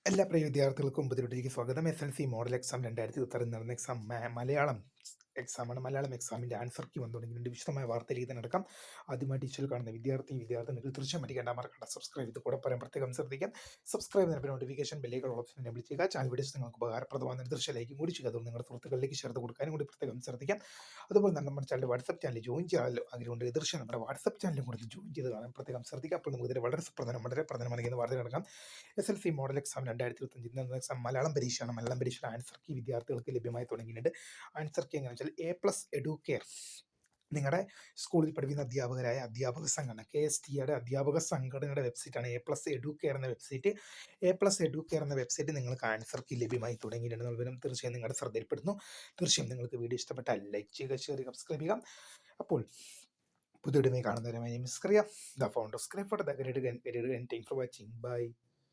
എല്ലാ പ്രിയ വിദ്യാർത്ഥികൾക്കും പുതിയതിലേക്ക് സ്വാഗതം. SLC മോഡൽ എക്സാം 2026 നടന്ന എക്സാം മലയാളം എക്സാമാണ്. മലയാളം എക്സാമിൻ്റെ ആൻസർ കീ വന്നു തുടങ്ങിയിട്ടുണ്ട്. വിശദമായ വാർത്തയിലേക്ക് തന്നെ നടക്കാം. ആദ്യമായി ടീച്ചറിൽ കാണുന്ന വിദ്യാർത്ഥിനികൾ തീർച്ചയായും അടിക്കേണ്ട മറക്കണ്ട സബ്സ്ക്രൈബ് ചെയ്ത് കൂടെ പറയാൻ പ്രത്യേകം ശ്രദ്ധിക്കാം. സബ്സ്ക്രൈബ് ചെയ്യുന്ന നോട്ടിഫിക്കേഷൻ ബെല്ലുകൾ ഓപ്ഷൻ എനേബിൾ ചെയ്യുക. ചാനൽ വീഡിയോസ് നിങ്ങൾക്ക് ഉപകാരപ്രദമായ തീർച്ചയായും കൂടി ചെയ്യുക. അതുകൊണ്ട് നിങ്ങളുടെ സുഹൃത്തുക്കളിലേക്ക് ചേർത്ത് കൊടുക്കാനും കൂടി പ്രത്യേകം ശ്രദ്ധിക്കാം. അതുപോലെ തന്നെ നമ്മുടെ ചാനൽ വാട്സപ്പ് ചാനൽ ജോയിൻ ചെയ്യാമല്ലോ ആഗ്രഹമുണ്ട്. തീർച്ചയായും നമ്മുടെ വാട്സപ്പ് ചാനലും കൂടി ജോയിൻ ചെയ്ത് കാണാൻ പ്രത്യേകം ശ്രദ്ധിക്കുക. അപ്പോൾ നമുക്ക് ഇതിൽ വളരെ പ്രധാനമായിരിക്കുന്ന വാർത്ത നടക്കാം. SLC മോഡൽ എക്സാം 2025 നടന്ന എക്സാം മലയാളം പരീക്ഷയാണ്. മലയാളം പരീക്ഷയുടെ ആൻസർ കീ വിദ്യാർത്ഥികൾക്ക് ലഭ്യമായി തുടങ്ങിയിട്ടുണ്ട്. ആൻസർ കീ എങ്ങനെയാണെന്ന് വെച്ചാൽ A+ എഡ്യൂക്കെയർ, നിങ്ങളുടെ സ്കൂളിൽ പഠിപ്പിക്കുന്ന അധ്യാപക സംഘടന KSTയുടെ അധ്യാപക സംഘടനയുടെ വെബ്സൈറ്റാണ് A+ എഡ്യൂക്കെയർ എന്ന വെബ്സൈറ്റ്. A+ എഡ്യൂക്കെയർ എന്ന വെബ്സൈറ്റ് നിങ്ങൾക്ക് ആൻസർ കീ ലഭ്യമായി തുടങ്ങിയിട്ടുണ്ട് വിവരം തീർച്ചയായും നിങ്ങളുടെ ശ്രദ്ധയിൽപ്പെടുന്നു. തീർച്ചയായും നിങ്ങൾക്ക് വീഡിയോ ഇഷ്ടപ്പെട്ടാൽ ലൈക്ക് ചെയ്യുക, ഷെയർ ചെയ്യുക, സബ്സ്ക്രൈബ് ചെയ്യുക. അപ്പോൾ പുതിയ കാണുന്നവരുമായി miss Kariya the founder scribe for the career. Thank you for watching. Bye.